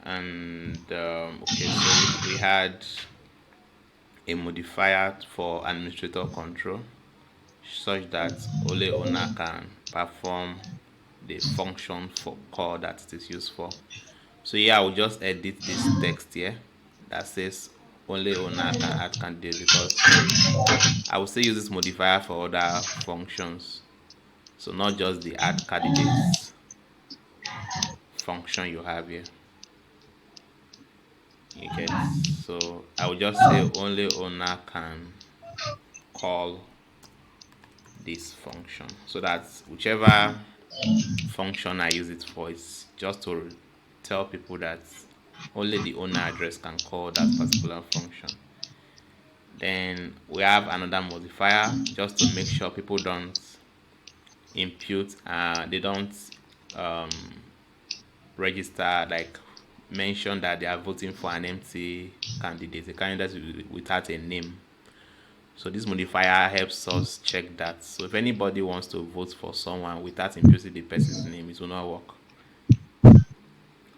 And okay, so we had a modifier for administrator control such that only owner can perform the function for call that it is used for. So here I will just edit this text here that says only owner can add candidate, because I will still use this modifier for other functions. So not just the add candidates function you have here. You get, so I will just say only owner can call this function, so that whichever function I use it for is just to tell people that only the owner address can call that particular function. Then we have another modifier just to make sure people don't impute, they don't um, register, like mention that they are voting for an empty candidate, a candidate without a name. So this modifier helps us check that. So if anybody wants to vote for someone without imputing the person's name, it will not work.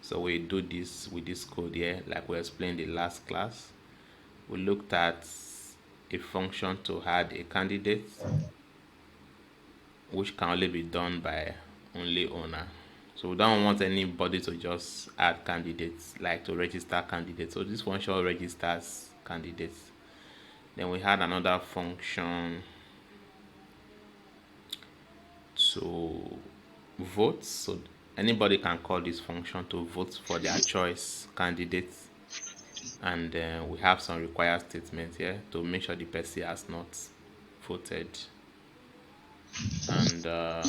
So we do this with this code here, like we explained in the last class. We looked at a function to add a candidate, which can only be done by only owner. So we don't want anybody to just add candidates, like to register candidates. So this function registers candidates. Then we had another function to vote. So anybody can call this function to vote for their choice candidates. And we have some required statements here to make sure the person has not voted. And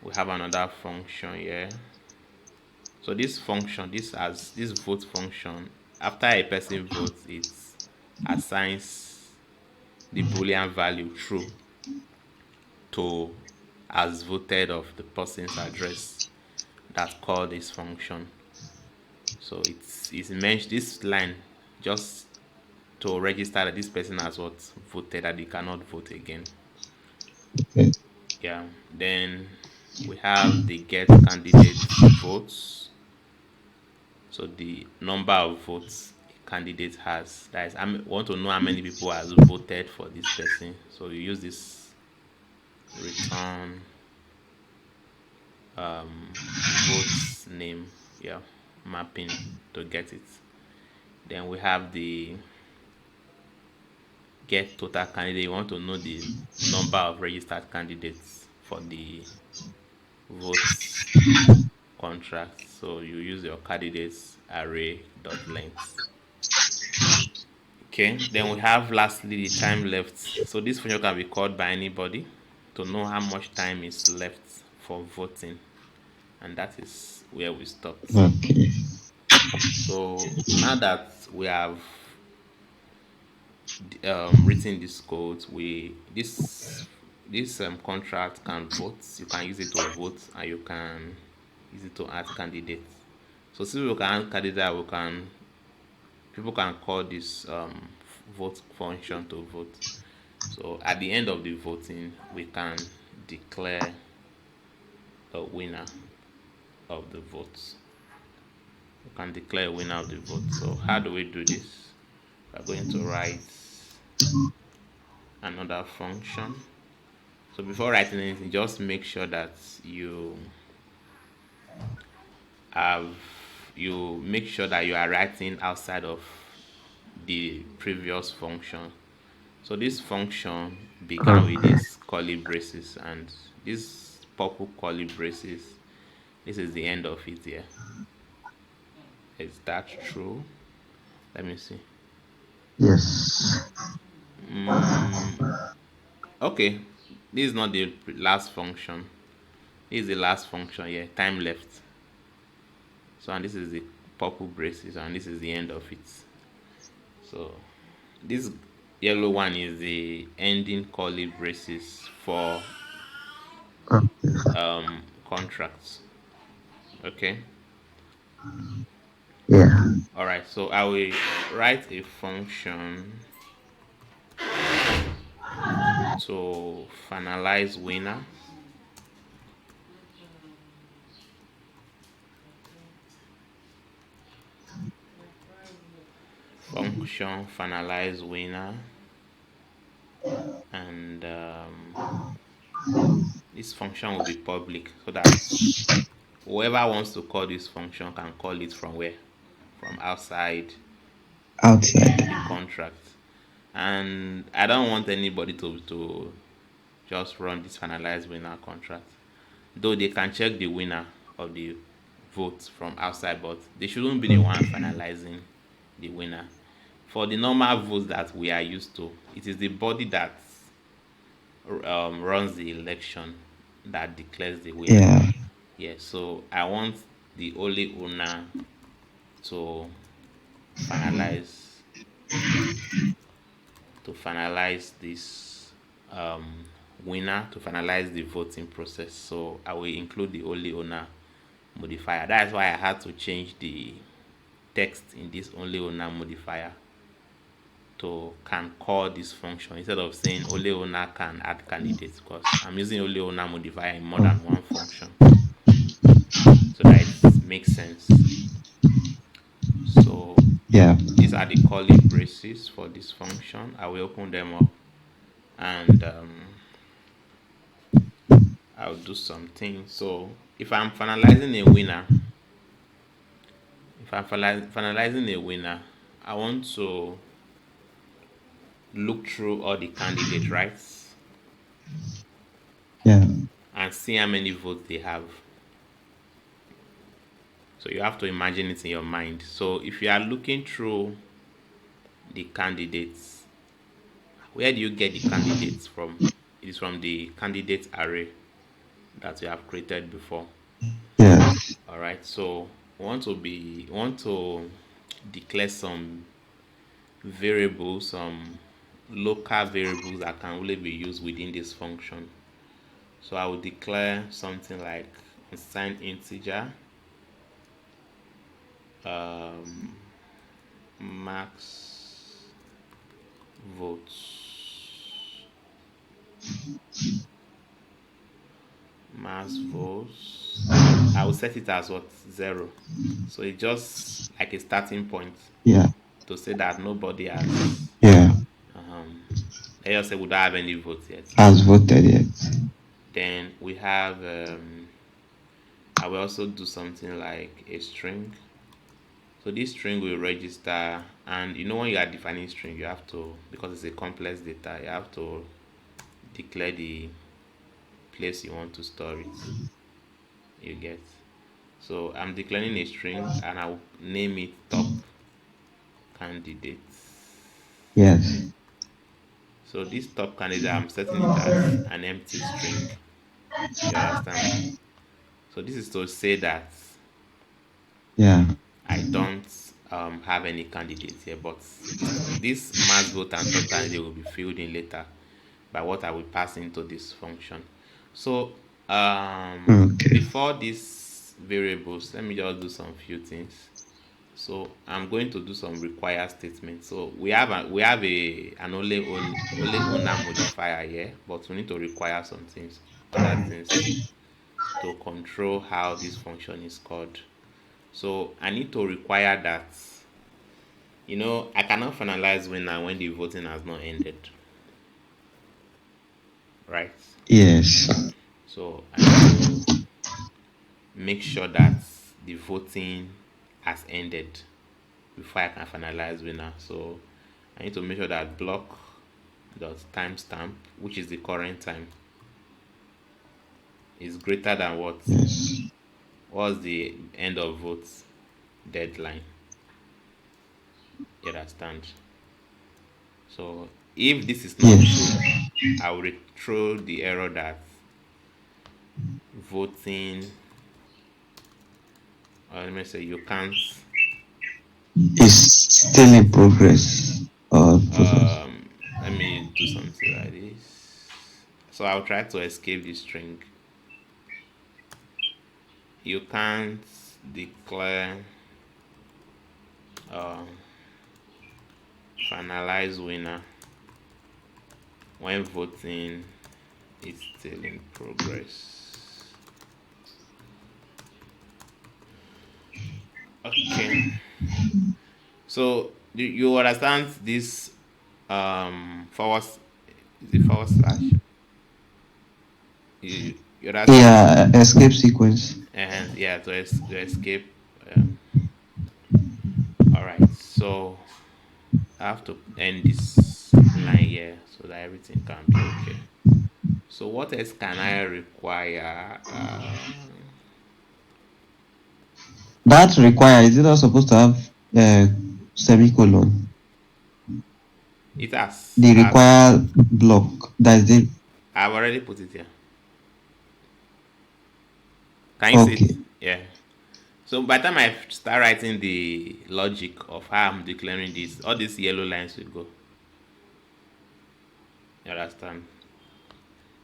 we have another function here. So this function, this vote function, after a person votes, it assigns the Boolean value true to as voted of the person's address that called this function. So it's mentioned this line just to register that this person has what voted, that they cannot vote again. Okay. Yeah. Then we have the get candidate votes. So the number of votes a candidate has. That is, I want to know how many people has voted for this person. So you use this return votes name, yeah, mapping to get it. Then we have the get total candidate. You want to know the number of registered candidates for the votes contract. So you use your candidates array dot length. Okay, then we have lastly the time left. So this function can be called by anybody to know how much time is left for voting, and that is where we stopped. Okay. So now that we have written this code, we this contract can vote. You can use it to vote, and you can use it to add candidates. So since we can add candidate, we can people can call this vote function to vote. So at the end of the voting, we can declare a winner of the votes. We can declare a winner of the vote. So how do we do this? We're going to write another function. So before writing anything, just make sure that have you make sure that you are writing outside of the previous function. So this function began with Okay. these curly braces, and this purple curly braces, this is the end of it here. Is that true? Let me see. Yes. Mm, okay, this is not the last function. This is the last function here. Time left. So and this is the purple braces, and this is the end of it. So this yellow one is the ending curly braces for Okay. contracts. Okay. Yeah. All right. So I will write a function to finalize winner. function finalize winner, and this function will be public so that whoever wants to call this function can call it from where? From outside the outside. contract. And I don't want anybody to just run this finalize winner contract. Though they can check the winner of the vote from outside, but they shouldn't be the one Okay. finalizing the winner. For the normal votes that we are used to, it is the body that runs the election that declares the winner. Yeah. Yeah, so I want the only owner to finalize this winner, to finalize the voting process. So I will include the only owner modifier. That's why I had to change the text in this only owner modifier to can call this function instead of saying only owner can add candidates, because I'm using only owner modifier in more than one function, so that it makes sense. So Yeah. these are the curly braces for this function. I will open them up, and I'll do something. So if I'm finalizing a winner, if I'm finalizing a winner, I want to look through all the candidate rights Yeah. and see how many votes they have. So you have to imagine it in your mind. So if you are looking through the candidates, where do you get the candidates from? It is from the candidate array that you have created before. Yeah. All right. So we want to declare some variables, some local variables that can only be used within this function. So I will declare something like unsigned integer, um, max votes, max votes, and I will set it as what? Zero. So it's just like a starting point Yeah. to say that nobody has, Yeah. um, let's just say we don't have any votes yet. Has voted yet. Then we have, I will also do something like a string. So this string will register, and you know when you are defining string, you have to, because it's a complex data, you have to declare the place you want to store it. You get. So I'm declaring a string and I'll name it top candidates. Yes. So this top candidate, I'm setting it as an empty string. You understand? So this is to say that Yeah. I don't have any candidates here, but this mass vote and top candidate will be filled in later by what I will pass into this function. So Okay. before these variables, let me just do some few things. So I'm going to do some require statements. So we have a an only owner modifier here, but we need to require some things, other things, to control how this function is called. So I need to require that, I cannot finalize winner when the voting has not ended, right? Yes. So I need to make sure that the voting has ended before I can finalize winner. So I need to make sure that block dot timestamp, which is the current time, is greater than what? Yes. What's the end of votes deadline? You understand? So if this is not true, Yes. I will throw the error that voting, or let me say you can't. It's still in progress. Process. Let me do something like this. So I'll try to escape this string. You can't declare uh, finalize winner when voting is still in progress. Okay. So You understand this forward, is it forward slash? You understand? Yeah, escape sequence. And yeah, to escape. Um, all right, so I have to end this line here so that everything can be okay. So what else can I require? That require, is it not supposed to have semicolon? It has. The require block. That's it. I've already put it here. Can you see it? Okay. Yeah. So by the time I start writing the logic of how I'm declaring this, all these yellow lines will go. You understand?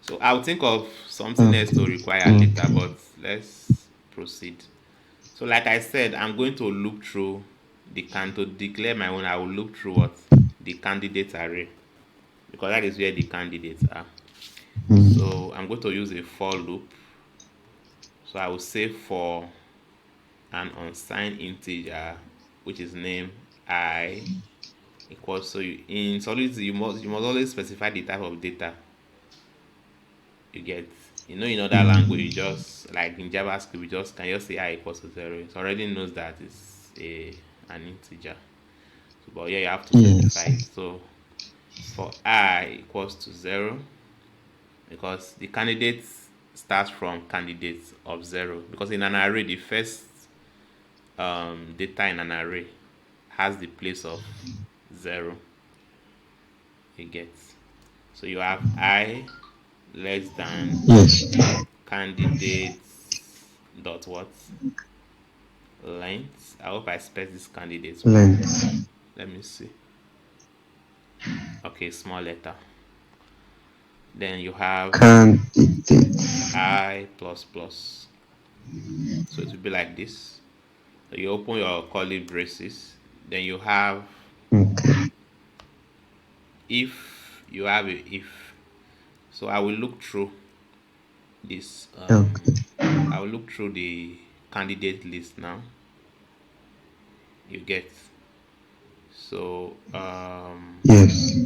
So I'll think of something else to Okay. require later, Okay. but let's proceed. So like I said, I'm going to look through to declare my own. I will look through what the candidate array, because that is where the candidates are. Mm. So I'm going to use a for loop. So I will say for an unsigned integer, which is name I equals, so in Solidity you must always specify the type of data you get. In other language, you Mm. just like in JavaScript, you just can just say I equals to 0. It already knows that it's a an integer. So, but yeah, you have to specify Yes. it. So for I equals to 0, because the candidate starts from candidates of 0. Because in an array, the first data in an array has the place of 0. You get. So you have I less than Yes. candidates dot what length. I hope I spelled this candidates well. Length. Let me see. Okay, small letter. Then you have Candidate. I plus plus. So it will be like this. So you open your curly braces. Then you have Okay. if. You have a if. So I will look through this. Okay. I will look through the candidate list now. You get. So Yes.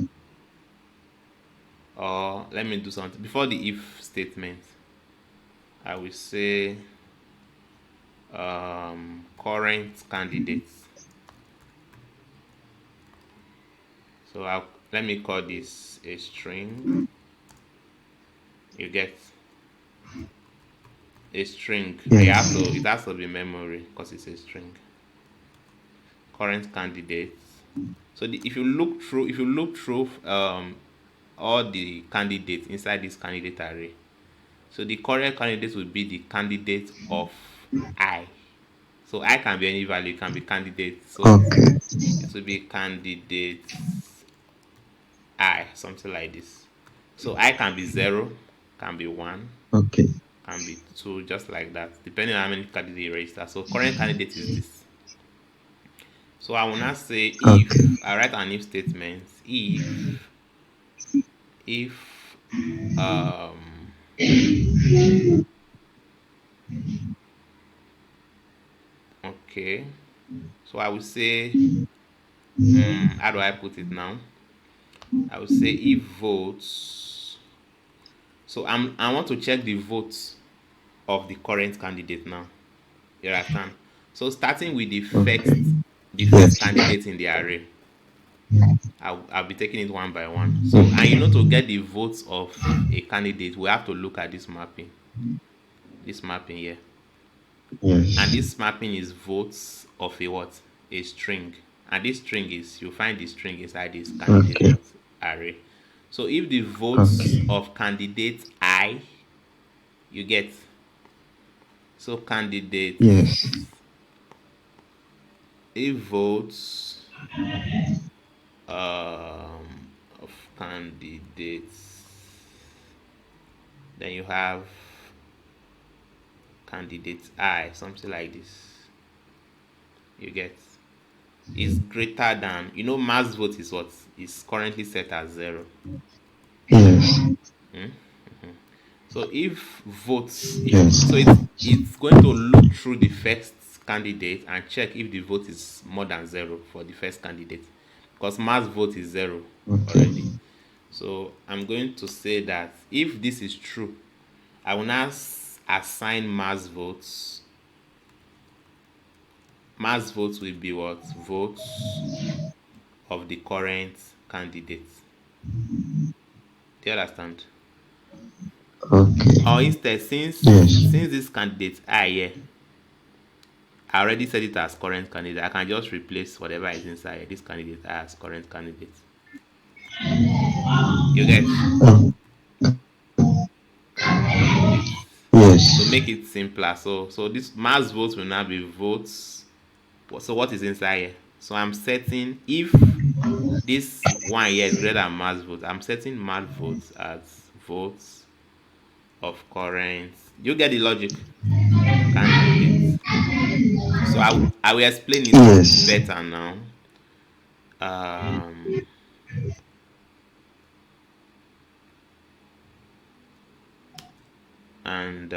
or let me do something before the if statement. I will say current candidates. So let me call this a string. You get a string. Yes. It has to be memory because it's a string. Current candidates. So if you look through all the candidates inside this candidate array, so the current candidate will be the candidate of I. So I can be any value, it can be candidate. So Okay. it will be candidate I, something like this. So I can be 0, can be 1, Okay. can be 2, just like that, depending on how many candidates you register. So current candidate is this. So I will now say Okay. if I write an if statement, if um okay, so I will say how do I put it now? I will say if votes. So I want to check the votes of the current candidate now. You understand? So starting with Okay. the first Yes. candidate in the array, I'll be taking it one by one. So and to get the votes of a candidate, we have to look at this mapping here, and Yes. this mapping is votes of a what? A string, and this string is you find the string inside this candidate Okay. dot array. So if the votes Okay. of candidate I, you get, so candidates, Yes. if votes of candidates, then you have candidate I, something like this. You get, is greater than, mass vote is what is currently set as 0. Yes. Hmm? So if votes, if Yes. so, it's going to look through the first candidate and check if the vote is more than zero for the first candidate, because mass vote is zero Okay. already. So I'm going to say that if this is true, I will now assign mass votes. Mass votes will be what? Votes of the current candidate. Do you understand? Okay. Or instead, since Yes. these candidates are here, I already set it as current candidate. I can just replace whatever is inside this candidate as current candidate. You get current candidates to Yes. make it simpler. So this mass votes will now be votes. So what is inside here? So I'm setting, if this one here is greater than mass votes, I'm setting mass votes as votes of current. You get the logic? Candidates. So I will explain it Yes. better now. Um, and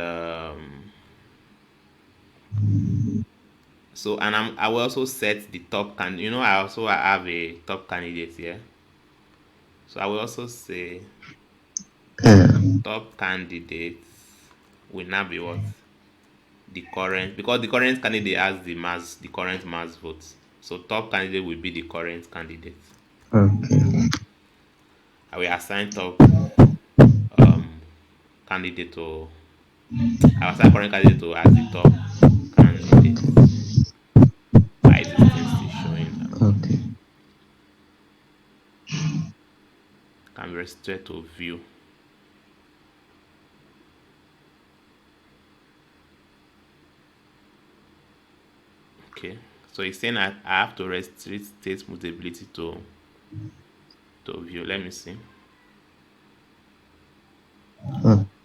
so and I will also set the top can. I also have a top candidate here. So I will also say Yeah. top candidates will now be what? The current, because the current candidate has the current mass votes. So top candidate will be the current candidate. Okay. I will assign top um candidate to I will assign current candidate to as the top candidate. Why is this thing still showing? Okay. Can be restricted to view. Okay. So it's saying I have to restrict state mutability to view. Let me see.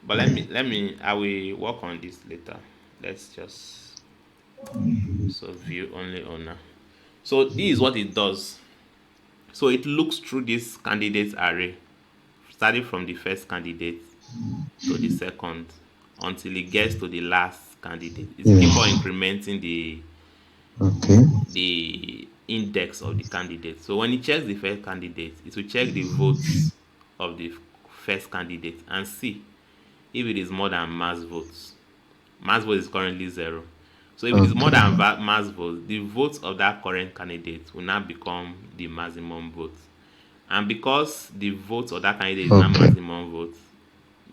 But I will work on this later. Let's just so view only owner. So this is what it does. So it looks through this candidate array, starting from the first candidate to the second until it gets to the last candidate. It keep on Yes. incrementing Okay. the index of the candidate. So when it checks the first candidate, it will check the votes of the first candidate and see if it is more than mass votes. Mass vote is currently zero. So if it is more Okay. than mass votes, the votes of that current candidate will now become the maximum vote. And because the votes of that candidate is now Okay. maximum votes,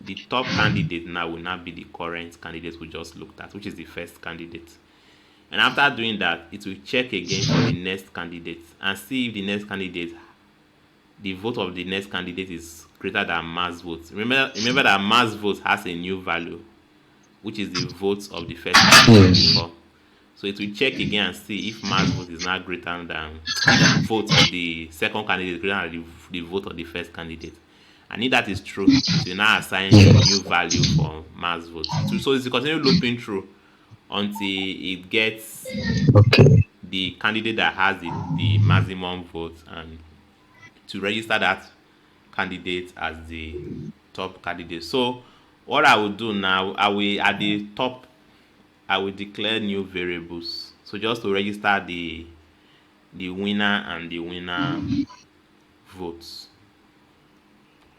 the top candidate now will not be the current candidate we just looked at, which is the first candidate. And after doing that, it will check again for the next candidate and see if the vote of the next candidate is greater than mass votes. Remember that mass votes has a new value, which is the votes of the first candidate Yes. before. So it will check again and see if mass vote is not greater than, if vote of the second candidate is greater than the vote of the first candidate. And if that is true, it will now assign a new Yes. value for mass vote. So it will continue looping through until it gets Okay. the candidate that has the maximum vote, and to register that candidate as the top candidate. So what I will do now, I will at the top I will declare new variables. So just to register the winner and the winner votes.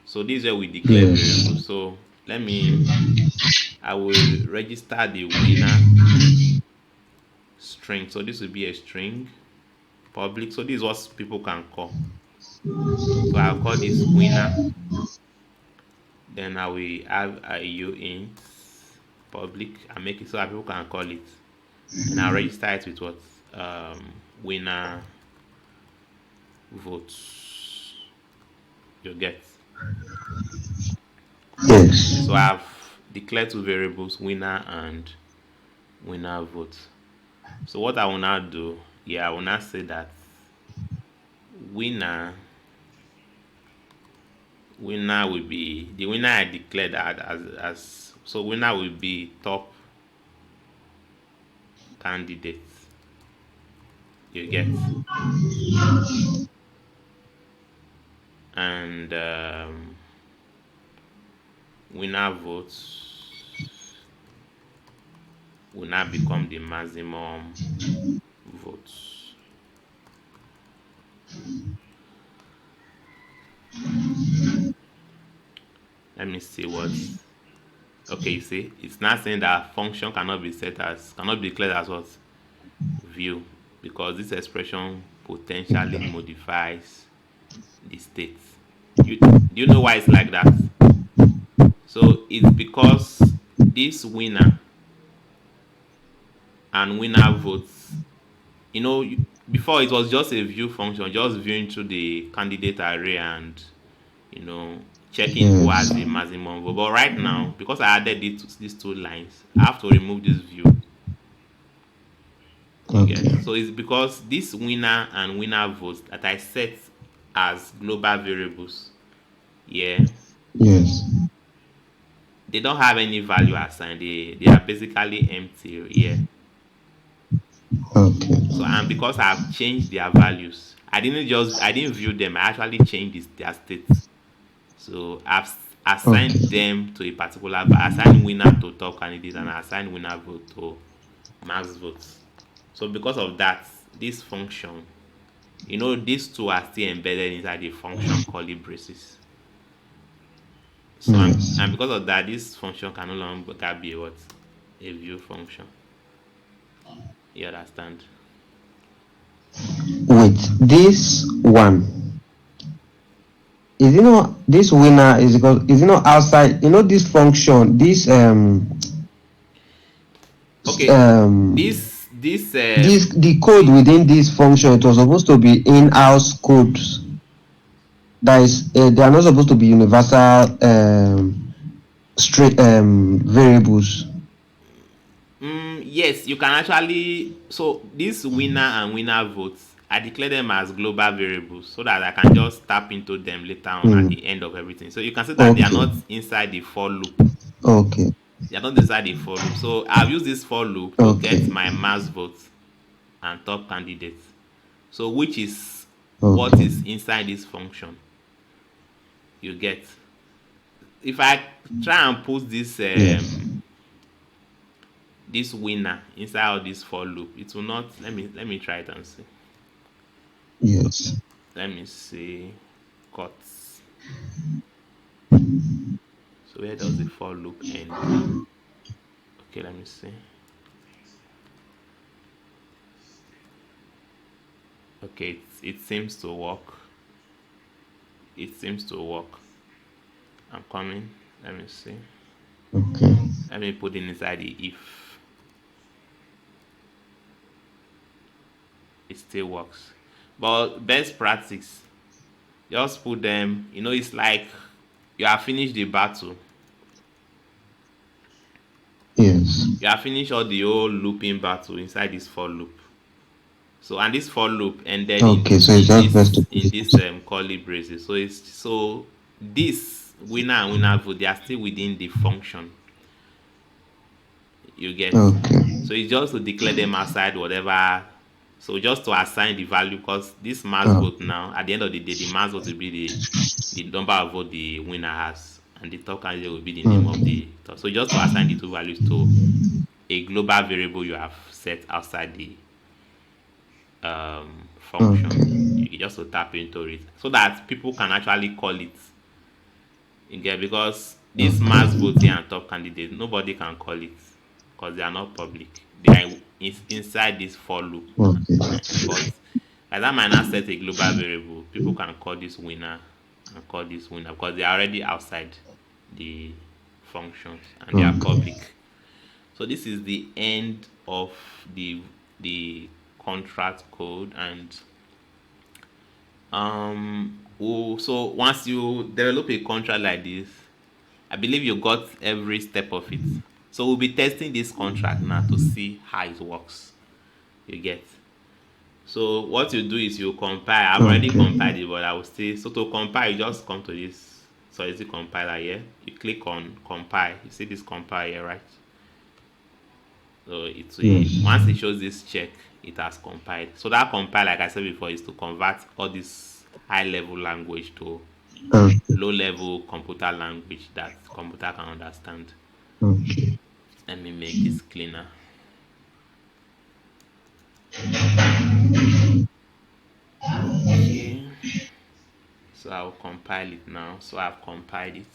So this is where we declare Yes. variables. So let me I will register the winner string. So this will be a string public. So this is what people can call. So I'll call this winner. Then I will have a int public and make it so that people can call it. And I'll register it with what? Winner votes. You get. Yes. So I've declared two variables, winner and winner vote. So what I will now do, I will now say that winner winner will be the winner I declared as so winner will be top candidate. You get. And winner votes will now become the maximum votes. Let me see what's okay. You see, it's not saying that function cannot be declared as what view, because this expression potentially modifies the state. You do you know why it's like that? So it's because this winner and winner votes, you know, before it was just a view function, just viewing through the candidate array and, you know, checking who Yes. has the maximum vote. But right now, because I added these two lines, I have to remove this view. You get, Okay. so it's because this winner and winner votes that I set as global variables, yeah, Yes. they don't have any value assigned. They are basically empty here. Okay. So and because I've changed their values, I didn't view them. I actually changed their states. So I've assigned Okay. them to a particular assigned winner to top candidate and I assigned winner vote to max votes. So because of that, this function, you know, these two are still embedded inside the function curly braces. So Yes. and because of that, this function can no longer be what a view function. You understand? Wait, this one is it not this winner is because is it not outside? You know this function, this Okay, um this this the code the within this function it was supposed to be in-house codes that is they are not supposed to be universal straight variables. yes, you can actually, so this winner and winner votes, I declare them as global variables so that I can just tap into them later on at Hmm. the end of everything. So you can see that they are Okay. not inside the for loop. Okay. They are not inside the for loop. So I've used this for loop to get Okay. my mass votes and top candidates. So which is what Okay. is inside this function. You get. If I try and put Yes. this winner inside of this for loop, it will not. Let me try it and see. Yes. Let me see. Cuts. So where does the for loop end? Okay, let me see. Okay, it seems to work. It seems to work. I'm coming. Let me see. Okay. Let me put it inside the if. It still works. But best practice, just put them. You know, it's like you have finished the battle. Yes. You have finished all the whole looping battle inside this for loop. So and this for loop ended Okay. So it's just best to put in it. this curly braces. So it's so this winner and winner vote, they are still within the function. You get. Okay. So it's just to declare them outside whatever. So just to assign the value, because this mass vote Okay. now, at the end of the day, the mass vote will be the number of vote the winner has, and the top candidate will be the name of Okay. the top. So just to assign the two values to a global variable you have set outside the function. Okay. You just to tap into it so that people can actually call it. You get, because this mass Okay. voting and top candidate, nobody can call it because they are not public. They are inside this for loop. Okay. But as I might not set a global variable, people can call this winner and call this winner because they are already outside the functions and they are Okay. public. So this is the end of the contract code. And so once you develop a contract like this, I believe you got every step of it. So we'll be testing this contract now to see how it works. You get. So what you do is you compile. I've already Okay. compiled it, but I will still. So to compile, you just come to this Solidity compiler here. You click on compile. You see this compile here, right? So it's a Yes. once it shows this check, it has compiled. So that compile, like I said before, is to convert all this high level language to Okay. low level computer language that computer can understand. Okay. Let me make this cleaner. So I'll compile it now. So I've compiled it.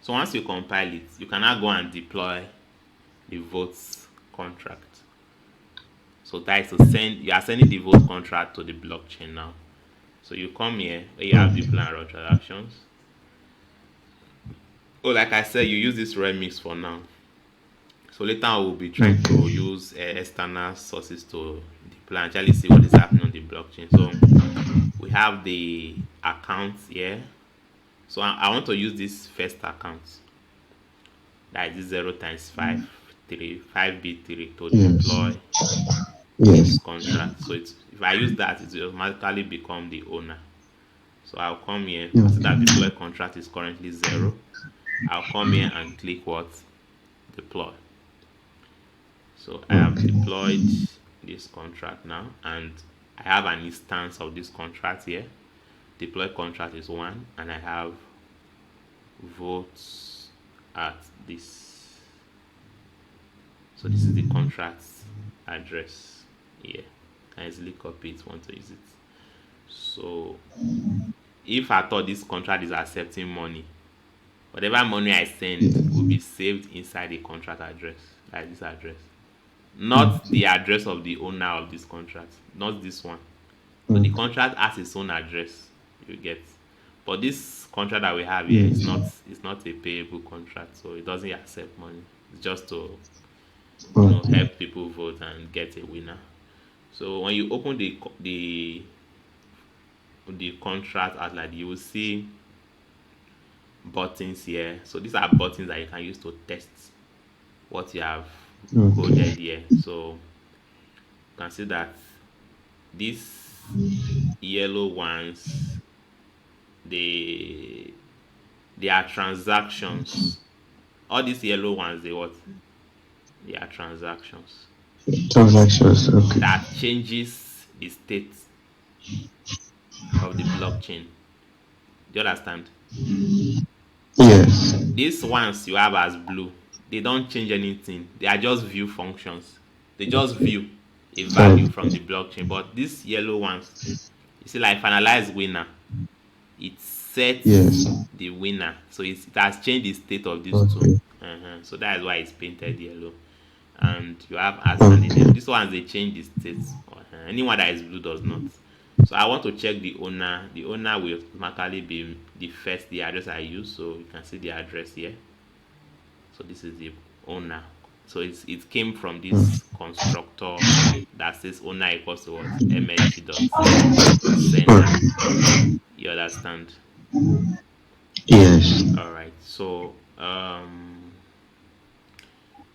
So once you compile it, you can now go and deploy the votes contract. So that is to send, you are sending the vote contract to the blockchain now. So you come here where you have deploy and run transactions. Oh, like I said, you use this remix for now. So later on, we'll be trying to Okay. use external sources to deploy and actually see what is happening on the blockchain. So we have the accounts here. So I want to use this first account. That is 0 times 5, 3, 5B3 to Yes. deploy this Yes. contract. So it's, if I use that, it will automatically become the owner. So I'll come here. I see that Okay. deploy contract is currently 0. I'll come here and click what? Deploy. So I have Okay. deployed this contract now, and I have an instance of this contract here. Deploy contract is 1, and I have votes at this. So this is the contract address here. I easily copy it, want to use it. So if I thought this contract is accepting money, whatever money I send will Yes. be saved inside the contract address, like this address. Not the address of the owner of this contract, not this one. So the Okay. contract has its own address, you get. But this contract that we have here is not, Yes. it's not a payable contract, so it doesn't accept money. It's just to, Okay. help people vote and get a winner. So when you open the contract outline, you will see buttons here. So these are buttons that you can use to test what you have coded Okay. here. So you can see that these yellow ones, they they are transactions. All these yellow ones, they what? They are transactions Transactions. Okay. that changes the state of the blockchain. Do you understand? Yes. These ones you have as blue, they don't change anything. They are just view functions. They just view a value from the Okay. blockchain. But these yellow ones, you see, like finalize winner, it Yes. sets the winner. So it has changed the state of these two. Okay. So that is why it's painted yellow. And you have add candidate. Okay. This ones they change the state. Anyone that is blue does not. So I want to check the owner. The owner will automatically be the address I use. So you can see the address here. So this is the owner. So it came from this constructor that says owner equals to what? MSG dot sender. Okay. You understand? Yes. All right. So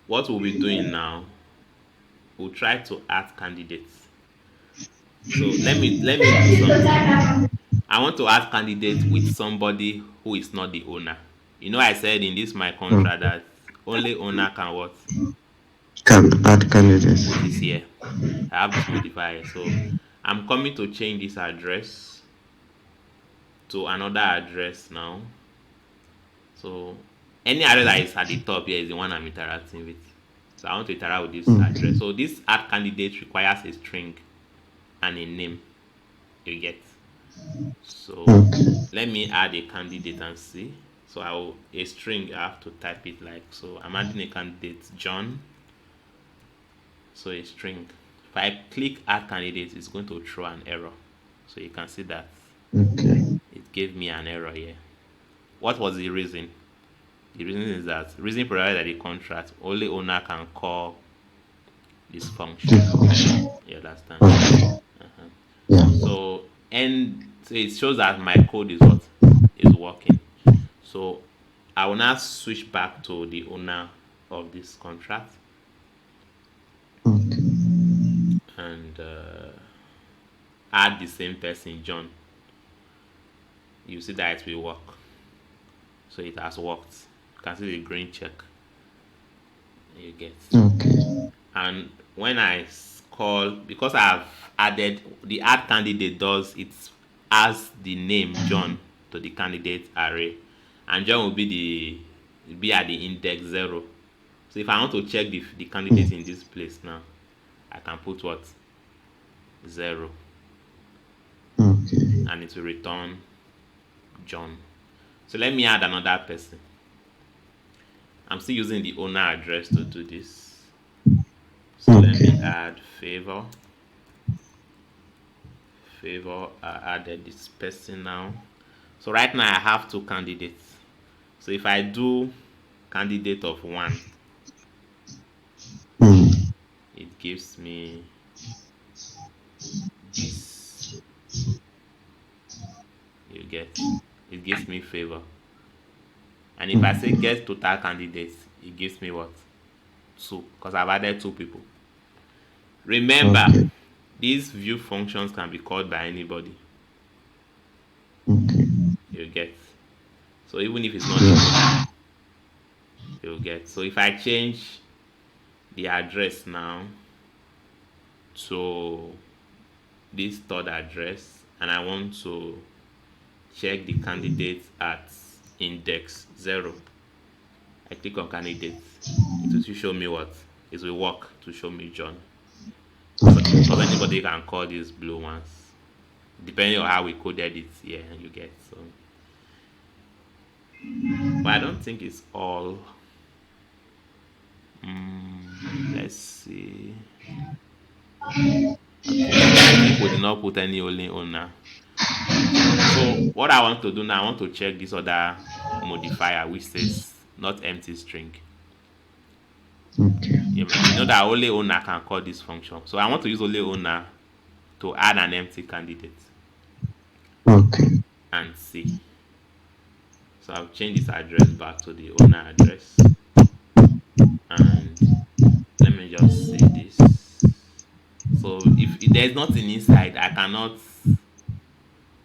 what we'll be doing now, we'll try to add candidates. So let me do something. I want to add candidates with somebody who is not the owner. You know, I said in this my contract Okay. that only owner can what, Can add candidates. which is here. I have this modifier. So I'm coming to change this address to another address now. So any address that is at the top here is the one I'm interacting with. So I want to interact with this address. Okay. So this add candidate requires a string and a name. You get. So Okay. let me add a candidate and see. So I will a string. I have to type it like so. I'm adding a candidate John. So a string. If I click add candidate, it's going to throw an error. So you can see that Okay. it gave me an error here. What was the reason? The reason is that reason provided by the contract, only owner can call this The function. function. You understand? Okay. Uh-huh. Yeah. So it shows that my code is what is working. So I will now switch back to the owner of this contract Okay. and add the same person, John. You see that it will work. So it has worked. You can see the green check you get. Okay. And when I call, because I've added the add candidate does it as the name John to the candidate array, and John will be at the index 0. So if I want to check the candidates in this place now, I can put what 0, Okay. and it will return. John. So let me add another person. I'm still using the owner address to do this. So let me Okay. add favor. Favor, I added this person now. So right now I have two candidates. So if I do candidate of one, Mm. it gives me this. You get, it gives me favor. And if I say Okay. get total candidates, it gives me what? Two, because I've added two people. Remember, Okay. these view functions can be called by anybody. Okay. You get. So even if it's not the owner, Yes. you'll get. So if I change the address now to this third address and I want to check the candidates at index 0, I click on candidates. It will show me what? It will work to show me John. Because Okay. anybody can call these blue ones. Depending on how we coded it, yeah, you get. So, but I don't think it's all. Let's see. Okay, so I think we did not put any only owner. So what I want to do now, I want to check this other modifier which says not empty string. Okay. You know that only owner can call this function. So I want to use only owner to add an empty candidate Okay. and see. So I'll change this address back to the owner address. And let me just say this. So if there's nothing inside, I cannot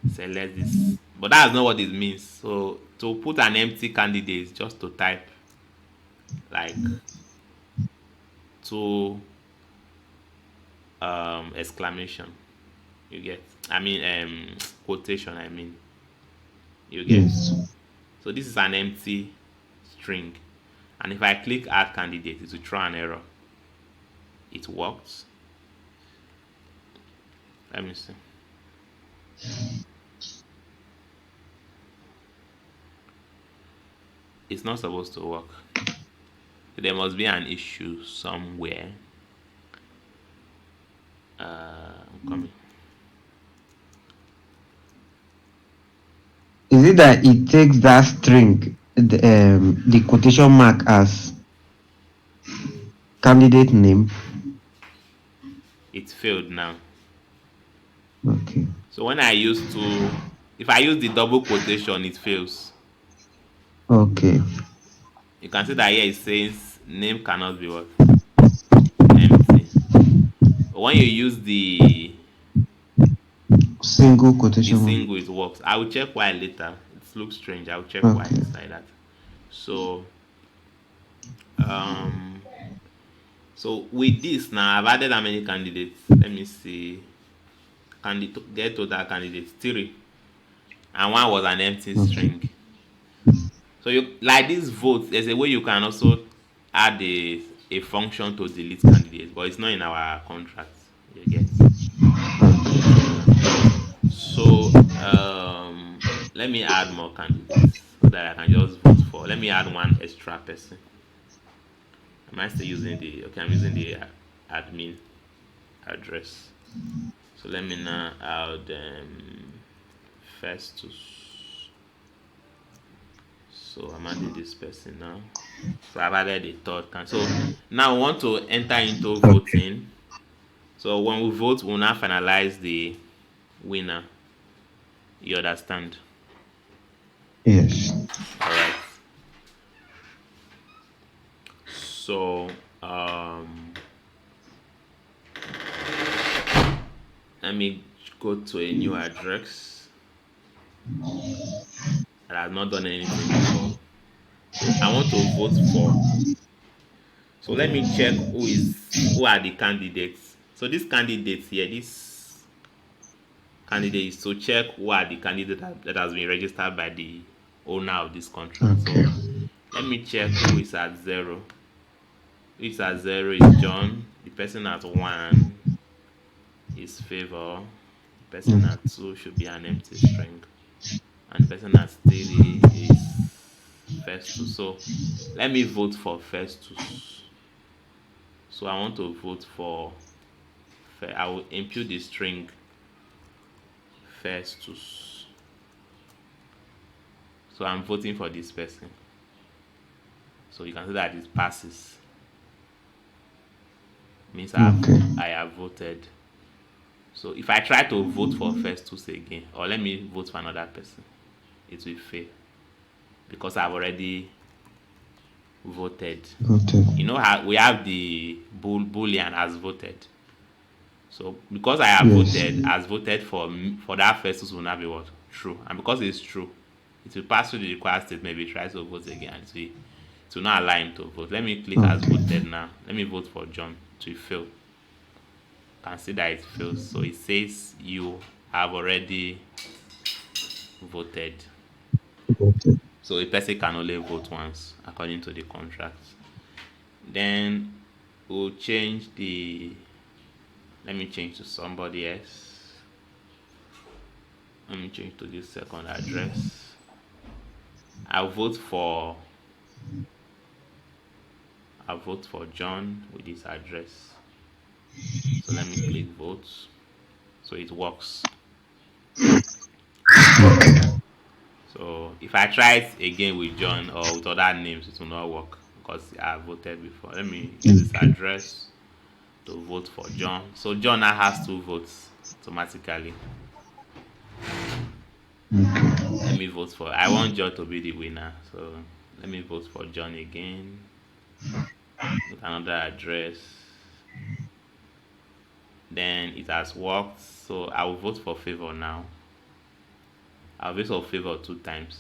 select this. But that's not what it means. So to put an empty candidate is just to type like two exclamation. You get. I mean quotation. I mean you get. Yes. So this is an empty string, and if I click add candidate, it will throw an error. It works. Let me see. It's not supposed to work. There must be an issue somewhere. I'm coming. Is it that it takes that string, the quotation mark as candidate name? It failed now. Okay. So when I use to, if I use the double quotation, it fails. Okay. You can see that here it says name cannot be what? Empty. But when you use Single the quotation mark. single, it works. I will check why later. It looks strange. I will check why Okay. it's like that. So um so with this now I've added how many candidates? Let me see. Candidate get total candidates 3. And one was an empty Okay. string. So you like this vote, there's a way you can also add a function to delete candidates, but it's not in our contract. You get. So let me add more candidates so that I can just vote for. Let me add one extra person. Am I still using the okay? I'm using the admin address. So let me now add Festus. So I'm adding this person now. So I've added the third can. So now we want to enter into Okay. voting. So when we vote, we'll now finalize the winner. You understand? Yes. All right. So um, let me go to a new address that I've not done anything before. So I want to vote for. So let me check who are the candidates. So these candidates here, this candidate is to check who are the candidates that has been registered by the owner of this contract. Okay. So let me check who is at 0. Who is at 0 is John. The person at 1 is Favor. The person Mm. at 2 should be an empty string. and the person has three is Festus. So let me vote for Festus. So I want to vote for. I will impute the string Festus. So I'm voting for this person. So you can see that it passes. Means Okay. I have voted. So if I try to vote for Festus again, or let me vote for another person, it will fail because I've already voted. Voted. You know how we have the boolean as voted. So because I have Yes. voted, as voted for that Festus will not be what true, and because it's true, it will pass through the required state. Maybe try to vote again, and it will not allow him to vote. Let me click as Okay. voted now. Let me vote for John. It will fail. Can see that it fails. So it says you have already voted. Voted. So a person can only vote once according to the contract. Then we'll change the. Let me change to somebody else. Let me change to this second address. I'll vote for. I'll vote for John with this address. So let me click vote. So it works. So if I try it again with John or with other names, it will not work because I voted before. Let me use this Okay. address to vote for John. So John now has two votes automatically. Okay. Let me vote for. I want John to be the winner. So let me vote for John again with another address. Then it has worked. So I will vote for favor now. I'll vote for favor two times.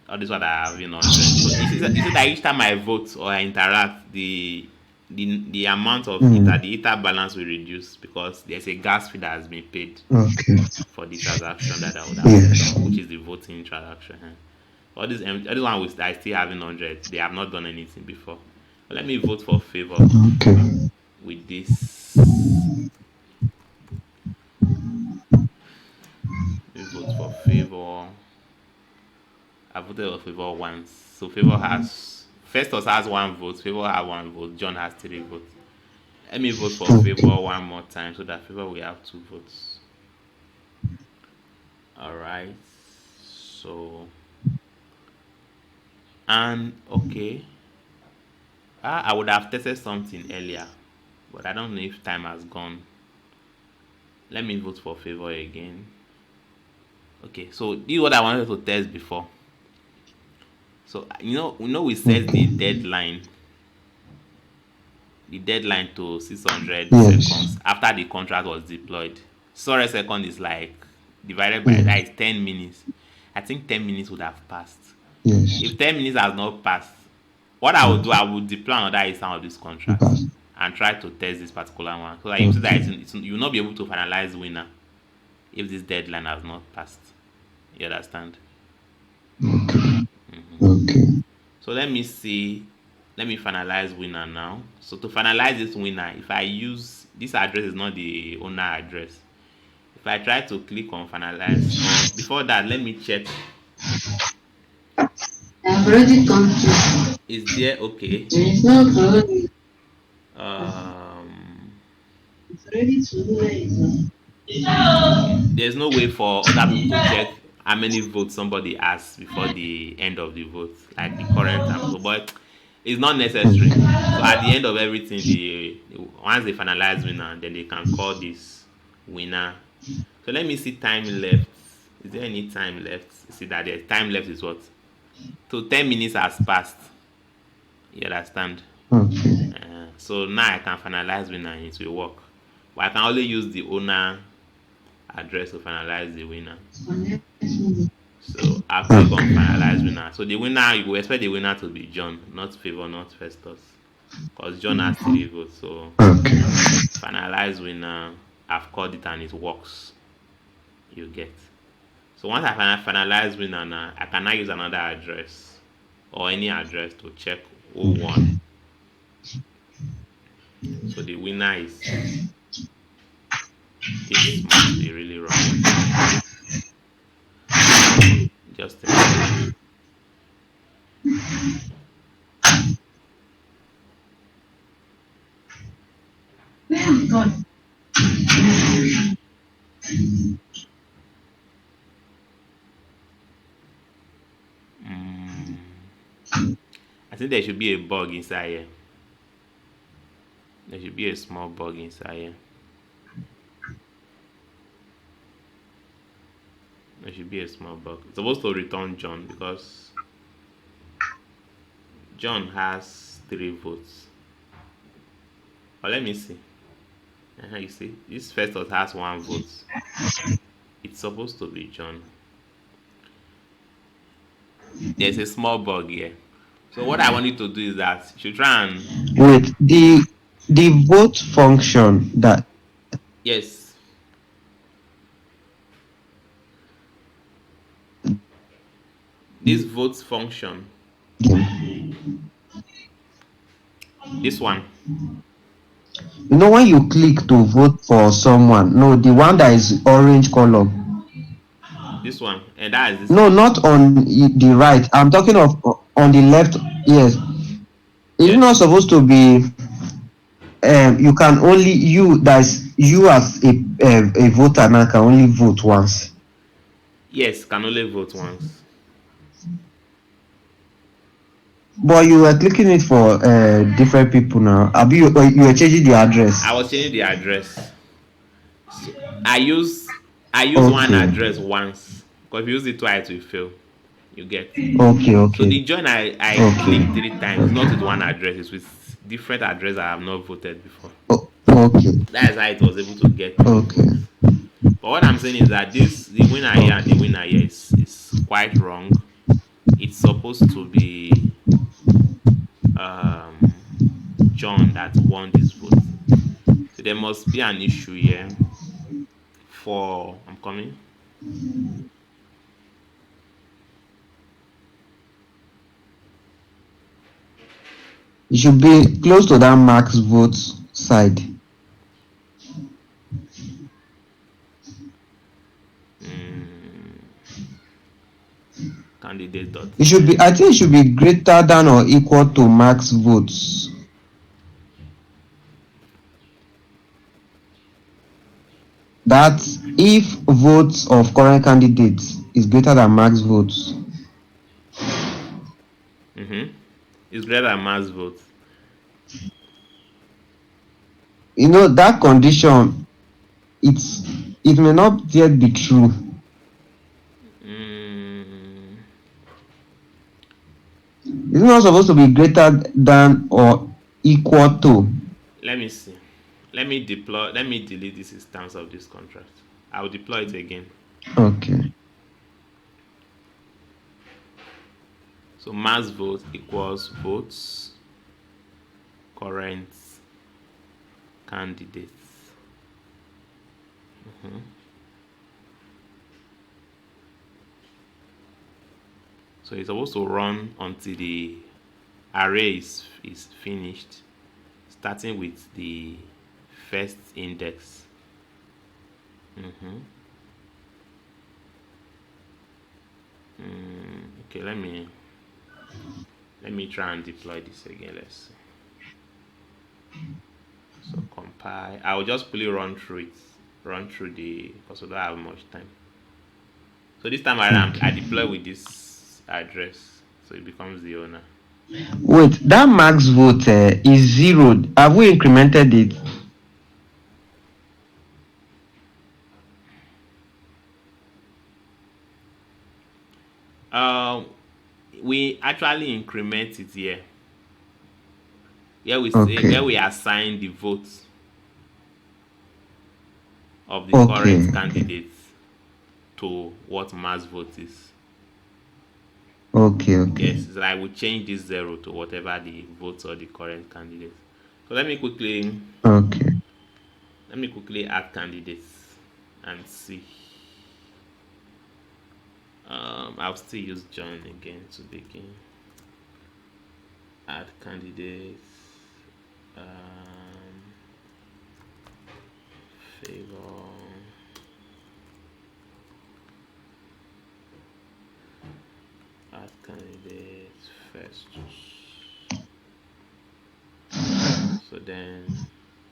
All this one I have in 100. So you see that each time I vote or I interact, the amount of ether, Mm. the ether balance will reduce because there's a gas fee that has been paid Okay. for the transaction that was Yes. done, which is the voting transaction. All this one I still having 100. They have not done anything before. But let me vote for favor Okay. with this. Let me vote for favor. I voted for favor once. So favor has Festus has one vote. Favor has one vote. John has three votes. Let me vote for Okay. favor one more time so that favor will have two votes. All right. So and okay. I would have tested something earlier, but I don't know if time has gone. Let me vote for favor again. Okay, so this is what I wanted to test before. So we set Okay. the deadline to 600 Yes. seconds after the contract was deployed. 600 seconds is like divided by that Yes. is 10 minutes. I think 10 minutes would have passed. Yes. If 10 minutes has not passed, what I would do, Okay. I would deploy another instance of this You contract pass. and try to test this particular one. So that you see that Okay. you will not be able to finalize winner if this deadline has not passed. You understand? Okay. Okay. So let me see. Let me finalize winner now. So to finalize this winner, if I use this address is not the owner address. If I try to click on finalize, or before that, let me check. I've already come to. Is there okay? It's not already. Um, It's already too late. okay. There's no way for other people to check how many votes somebody has before the end of the vote, like the current time. So, but it's not necessary. So at the end of everything, once they finalize winner, then they can call this winner. So let me see time left. Is there any time left? See that the time left is what? So 10 minutes has passed. You understand? Okay. So now I can finalize winner and it will work. But I can only use the owner address to finalize the winner. So I'll click on Okay. finalize winner. So the winner, you will expect the winner to be John, not Favor, not Festus. Because John has three votes. So Okay. finalize winner, I've called it and it works. You get. So once I finalize winner now, I can now use another address or any address to check who won. Okay. So the winner is This must be really wrong. Just a minute. Mm, I think there should be a bug inside here. There should be a small bug inside here. There should be a small bug. It's supposed to return John because John has 3 votes. But let me see. You see, this Festus has 1 vote. It's supposed to be John. There's a small bug here. So what I want you to do is that you should try and Wait, the vote function that yes, this votes function. This one. you know when you click to vote for someone, no, the one that is orange color. This one. And that is this No, one. not on the right. I'm talking of on the left. Yes, it's not Yes. supposed to be. You can only you that's you as a voter now can only vote once. Yes, can only vote once. But you were clicking it for different people now. Abi you were changing the address. I was changing the address. So I use one Okay, address once. Because if you use it twice, it will fail. You get. okay, So okay, the join I okay, clicked 3 times is not with one address, it's with different address I have not voted before. okay, That is how it was able to get 3 votes. okay. But what I'm saying is that this the winner here and the Okay. winner here is quite wrong. It's supposed to be um John that won this vote. So there must be an issue here for I'm coming. You should be close to that max votes side. Mm, candidate dot It should be. I think it should be greater than or equal to max votes. That if votes of current candidates is greater than max votes. is greater than mass vote. You know that condition. It's it may not yet be true. Mm, It's not supposed to be greater than or equal to. let me see. Let me delete this instance of this contract. I will deploy it again. Okay. So mass vote equals votes current candidates. So it's supposed to run until the array is finished, starting with the first index. Okay, let me try and deploy this again. Let's see. So compile. I will just quickly run through the because we don't have much time. So this time around, I Okay. deploy with this address, so it becomes the owner. Wait, that max vote is zero. Have we incremented it? Um, we actually increment it here. Here we say Okay. where we assign the votes of the Okay. current Okay. candidates to what mass vote is. Okay. Okay. Yes, so I will change this 0 to whatever the votes of the current candidates. So Okay. let me quickly add candidates and see. I'll still use John again to begin. Add candidates. Um, favor. candidate Festus. So then,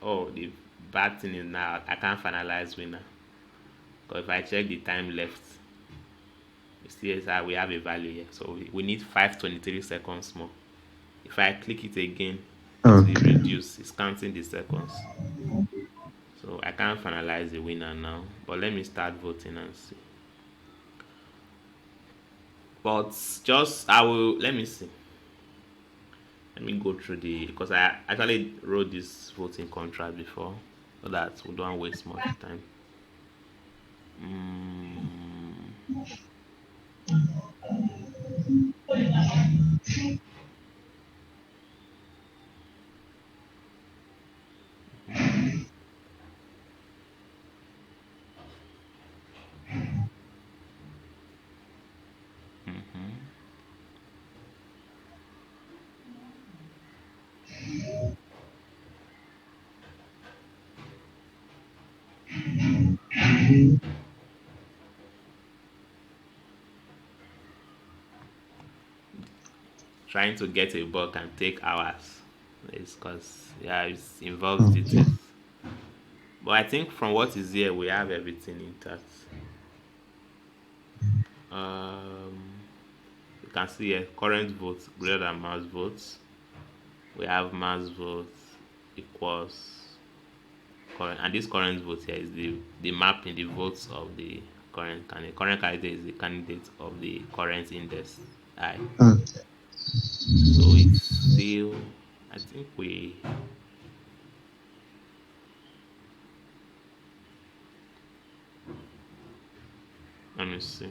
oh, the bad thing is now I can't finalize winner. Because if I check the time left, it still says we have a value here. So we need 523 seconds more. If I click it again, it will Okay. reduce. It's counting the seconds. So I can't finalize the winner now. But let me start voting and see. But just I will let me see. Let me go through the because I actually wrote this voting contract before so that we don't waste much time. Mm, trying to get a bug can take hours. It's because yeah, it involves Okay. details. But I think from what is here, we have everything intact. Um, you can see here current votes greater than mass votes. We have mass votes equals current, and this current vote here is the mapping the votes of the current candidate. Current candidate is the candidate of the current index I. Okay. So it's still, I think we let me see.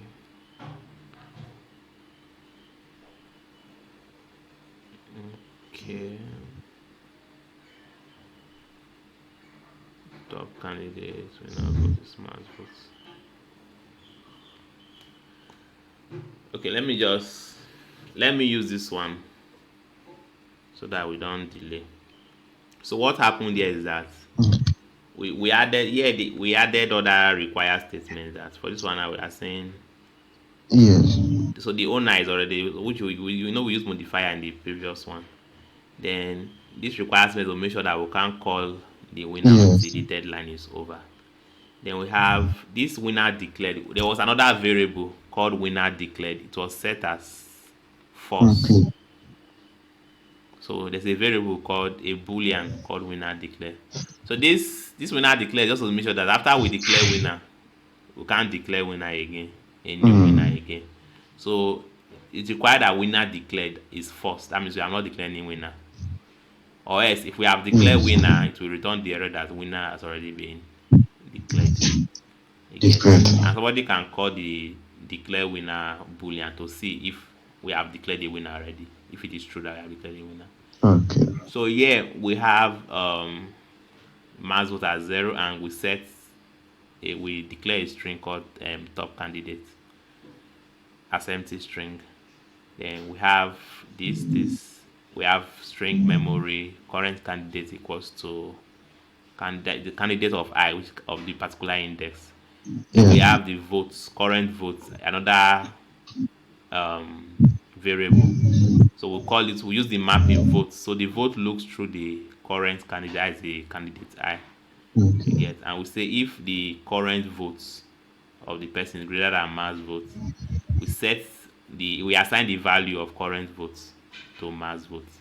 Okay, top candidates. We now go to smart votes. Okay, let me use this one so that we don't delay. So what happened here is that we added we added other required statements that for this one now we are saying Yes. so the owner is already which we use modifier in the previous one. Then this requires me to make sure that we can't call the winner until Yes. the deadline is over. Then we have this winner declared. There was another variable called winner declared. It was set as false. Okay. So there's a variable called a boolean called winner declare. So this winner declare just to make sure that after we declare winner, we can't declare winner again, a new winner Mm. again. So it's required that winner declared is false. That means we are not declaring any winner. Or else if we have declared Yes. winner, it will return the error that winner has already been declared. You get. Declared. And somebody can call the declare winner boolean to see if we have declared a winner already. If it is true that we have declared a winner. Okay. So here we have mass vote as 0 and we declare a string called top candidate as empty string. Then we have this we have string memory current candidate equals to the candidate of I, which of the particular index. Then we Yes. have the votes, current votes, another um, variable. So we use the mapping votes. So the vote looks through the current candidate as the candidate I. You Okay. get, and we say if the current votes of the person is greater than mass votes, we assign the value of current votes to mass votes.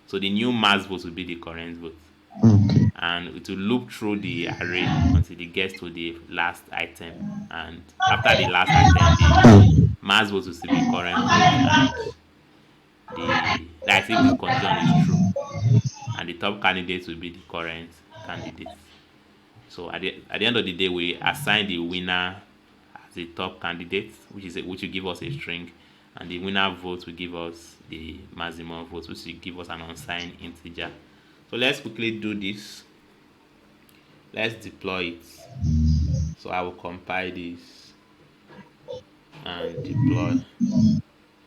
So the new mass votes will be the current vote, Okay. and it will loop through the array until it gets to the last item. And after the last item, the mass votes will still be current vote, and that's if this condition is true, and the top candidate will be the current candidate. So at the end of the day, we assign the winner as the top candidate, which will give us a string, and the winner vote will give us the maximum vote, which will give us an unsigned integer. So let's quickly do this. Let's deploy it. So I will compile this and deploy.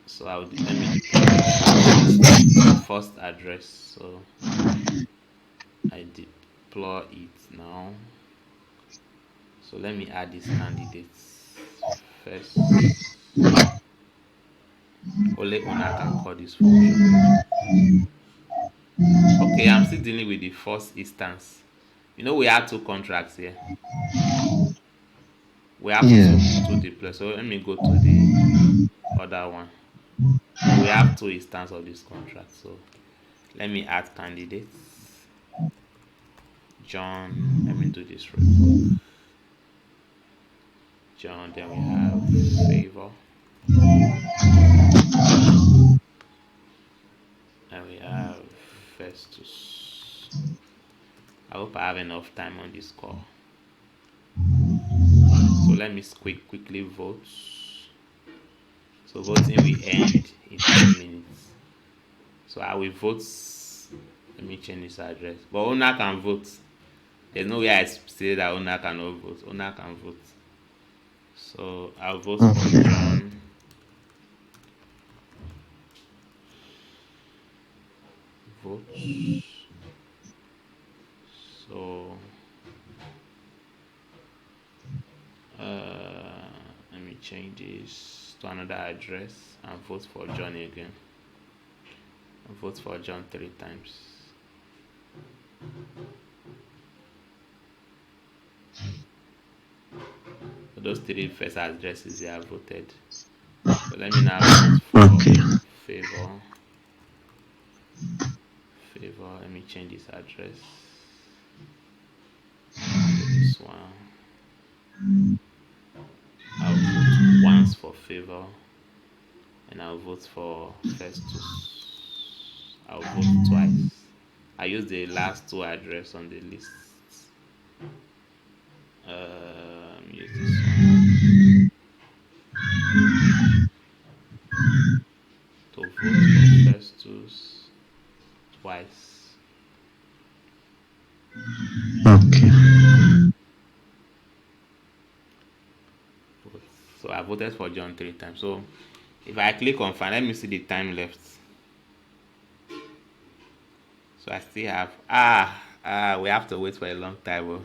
So let me deploy the first address. So I deploy it now. So let me add these candidates first. only owner can call this function. Okay, I'm still dealing with the first instance. We have two contracts here. We have two Yes. deploy. So let me go to the other one. So we have two instances of this contract. So let me add candidates. John. Let me do this real quick. John. Then we have Favor. And we have Festus. I hope I have enough time on this call. So let me quickly vote. So voting will end in 10 minutes. So I will vote. Let me change this address. But owner can vote. There's no way I say that owner cannot vote. Owner can vote. So I'll vote for Okay. John. Votes. So let me change this to another address and vote for John again. I'll vote for John 3 times. So those three first addresses they have voted. So let me now vote for Okay. Favor. Favor. Let me change this address to this one. I'll vote once for Favor, and I'll vote for Festus. I'll vote twice. I use the last two address on the list. Use this one to vote for Festus twice. Okay. So I voted for John 3 times. So if I click on fine, let me see the time left. So I still have we have to wait for a long time. Oh.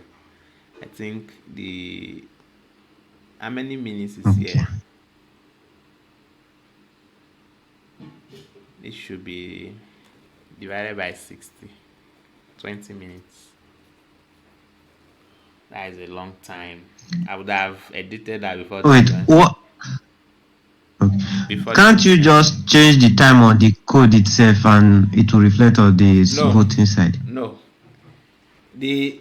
I think the how many minutes is Okay. here? It should be divided by 60. 20 minutes. That is a long time. I would have edited that before Wait, what? before the Can't you meeting. just change the time on the code itself and it will reflect on the No, voting side? no. The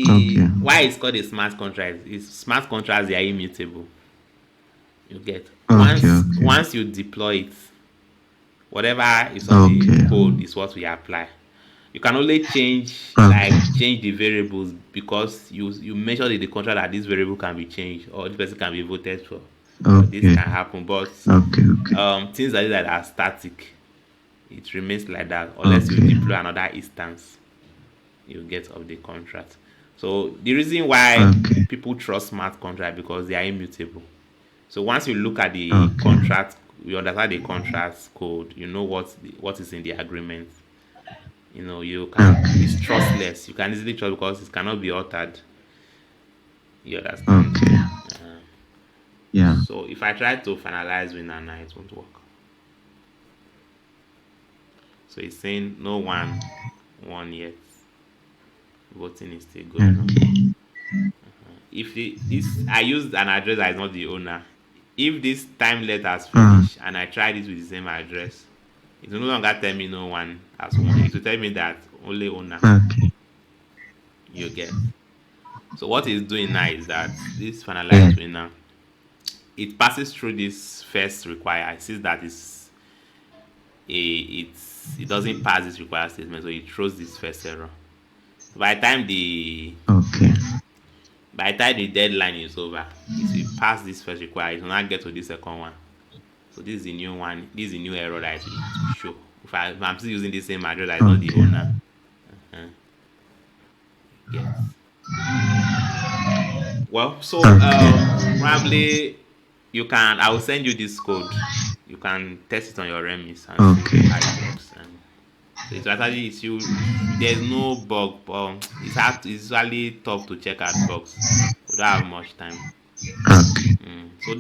Okay. why it's called a smart contract is smart contracts they are immutable. You get Okay. once you deploy it, whatever is on the Okay. code is what we apply. You can only change Okay. like change the variables because you measure in the contract that this variable can be changed or this person can be voted for or this Okay. can happen. But Okay. Okay. things like that are static. It remains like that unless you Okay. deploy another instance you get of the contract. So the reason why Okay. people trust smart contract because they are immutable. So once you look at the Okay. contract, you understand the contract code. You know what is in the agreement. You can it's Okay. trustless. You can easily trust because it cannot be altered. You understand? Okay. Yeah. So if I try to finalize winner now, it won't work. So it's saying no one won yet. Voting is still going on. Okay. If this I used an address that is not the owner, if this time let has Uh, finished and I tried it with the same address, it will no longer tell me no one has won. It will tell me that only owner okay. you get. So what it's doing now is that this Yeah. finalized winner, it passes through this first require. It sees that it doesn't pass this required statement, so it throws this first error. By the time the Okay. by the time the deadline is over, it will pass this first require. It will not get to the second one. So this is the new one. This is the new error that it will show. If I'm still using the same address that is not the Okay. owner, uh, yes. Well, so Okay. probably you can. I will send you this code. You can test it on your remis and see Okay. how it works. And so it's actually it's you. There's no bug. It's hard. It's usually tough to check out bugs. We don't have much time. Okay. So